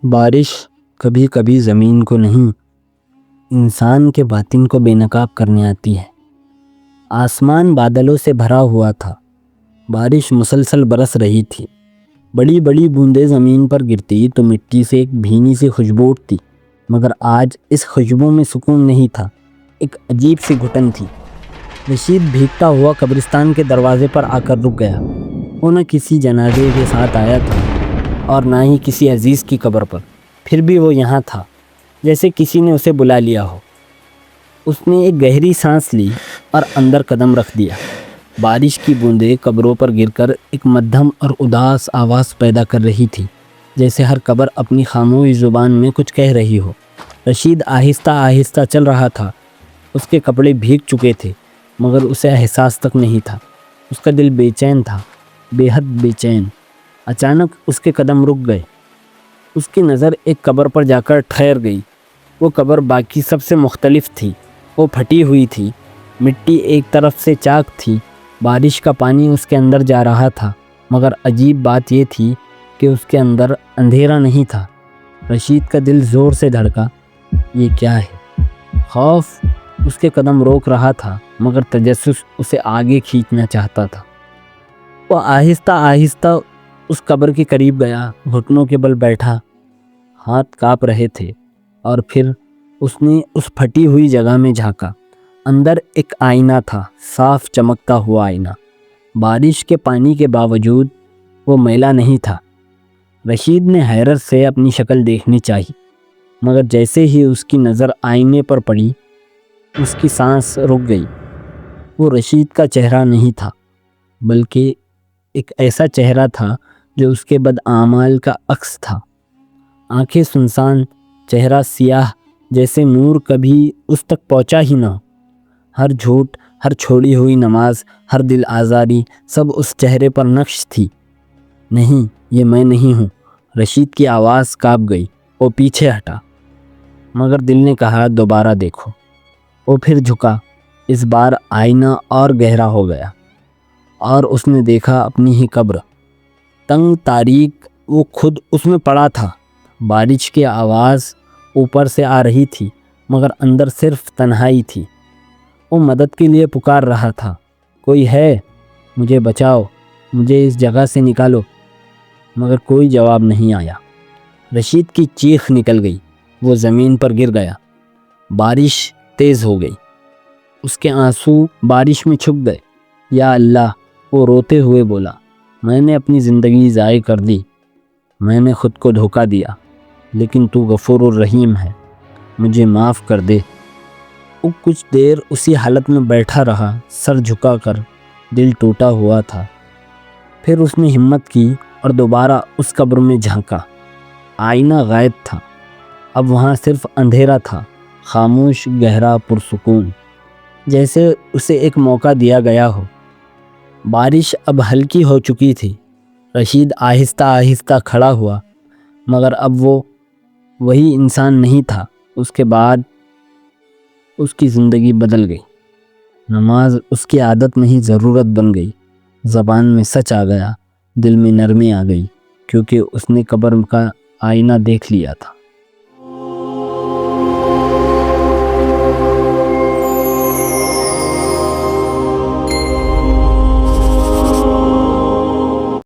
بارش کبھی کبھی زمین کو نہیں، انسان کے باطن کو بے نقاب کرنے آتی ہے۔ آسمان بادلوں سے بھرا ہوا تھا، بارش مسلسل برس رہی تھی، بڑی بڑی بوندیں زمین پر گرتی تو مٹی سے ایک بھینی سی خوشبو اٹھتی، مگر آج اس خوشبو میں سکون نہیں تھا، ایک عجیب سی گھٹن تھی۔ رشید بھیگتا ہوا قبرستان کے دروازے پر آ کر رک گیا۔ وہ نہ کسی جنازے کے ساتھ آیا تھا اور نہ ہی کسی عزیز کی قبر پر، پھر بھی وہ یہاں تھا، جیسے کسی نے اسے بلا لیا ہو۔ اس نے ایک گہری سانس لی اور اندر قدم رکھ دیا۔ بارش کی بوندیں قبروں پر گر کر ایک مدھم اور اداس آواز پیدا کر رہی تھی، جیسے ہر قبر اپنی خاموش زبان میں کچھ کہہ رہی ہو۔ رشید آہستہ آہستہ چل رہا تھا، اس کے کپڑے بھیگ چکے تھے، مگر اسے احساس تک نہیں تھا۔ اس کا دل بے چین تھا، بے حد بے چین۔ اچانک اس کے قدم رک گئے۔ اس کی نظر ایک قبر پر جا کر ٹھہر گئی۔ وہ قبر باقی سب سے مختلف تھی، وہ پھٹی ہوئی تھی، مٹی ایک طرف سے چاک تھی، بارش کا پانی اس کے اندر جا رہا تھا، مگر عجیب بات یہ تھی کہ اس کے اندر اندھیرا نہیں تھا۔ رشید کا دل زور سے دھڑکا۔ یہ کیا ہے؟ خوف اس کے قدم روک رہا تھا، مگر تجسس اسے آگے کھینچنا چاہتا تھا۔ وہ آہستہ آہستہ اس قبر کے قریب گیا، گھٹنوں کے بل بیٹھا، ہاتھ کانپ رہے تھے، اور پھر اس نے اس پھٹی ہوئی جگہ میں جھانکا۔ اندر ایک آئینہ تھا، صاف چمکتا ہوا آئینہ۔ بارش کے پانی کے باوجود وہ میلا نہیں تھا۔ رشید نے حیرت سے اپنی شکل دیکھنی چاہی، مگر جیسے ہی اس کی نظر آئینے پر پڑی، اس کی سانس رک گئی۔ وہ رشید کا چہرہ نہیں تھا، بلکہ ایک ایسا چہرہ تھا جو اس کے بداعمال کا عکس تھا۔ آنکھیں سنسان، چہرہ سیاہ، جیسے نور کبھی اس تک پہنچا ہی نہ ہو۔ ہر جھوٹ، ہر چھوڑی ہوئی نماز، ہر دل آزاری، سب اس چہرے پر نقش تھی۔ نہیں، یہ میں نہیں ہوں۔ رشید کی آواز کانپ گئی، وہ پیچھے ہٹا، مگر دل نے کہا دوبارہ دیکھو۔ وہ پھر جھکا، اس بار آئینہ اور گہرا ہو گیا، اور اس نے دیکھا اپنی ہی قبر، تنگ تاریک۔ وہ خود اس میں پڑا تھا۔ بارش کی آواز اوپر سے آ رہی تھی، مگر اندر صرف تنہائی تھی۔ وہ مدد کے لیے پکار رہا تھا، کوئی ہے؟ مجھے بچاؤ، مجھے اس جگہ سے نکالو، مگر کوئی جواب نہیں آیا۔ رشید کی چیخ نکل گئی، وہ زمین پر گر گیا۔ بارش تیز ہو گئی، اس کے آنسو بارش میں چھپ گئے۔ یا اللہ، وہ روتے ہوئے بولا، میں نے اپنی زندگی ضائع کر دی، میں نے خود کو دھوکا دیا، لیکن تو غفور الرحیم ہے، مجھے معاف کر دے۔ وہ کچھ دیر اسی حالت میں بیٹھا رہا، سر جھکا کر، دل ٹوٹا ہوا تھا۔ پھر اس نے ہمت کی اور دوبارہ اس قبر میں جھانکا۔ آئینہ غائب تھا، اب وہاں صرف اندھیرا تھا، خاموش، گہرا، پرسکون، جیسے اسے ایک موقع دیا گیا ہو۔ بارش اب ہلکی ہو چکی تھی۔ رشید آہستہ آہستہ کھڑا ہوا، مگر اب وہ وہی انسان نہیں تھا۔ اس کے بعد اس کی زندگی بدل گئی۔ نماز اس کی عادت نہیں، ضرورت بن گئی۔ زبان میں سچ آ گیا، دل میں نرمی آ گئی، کیونکہ اس نے قبر کا آئینہ دیکھ لیا تھا۔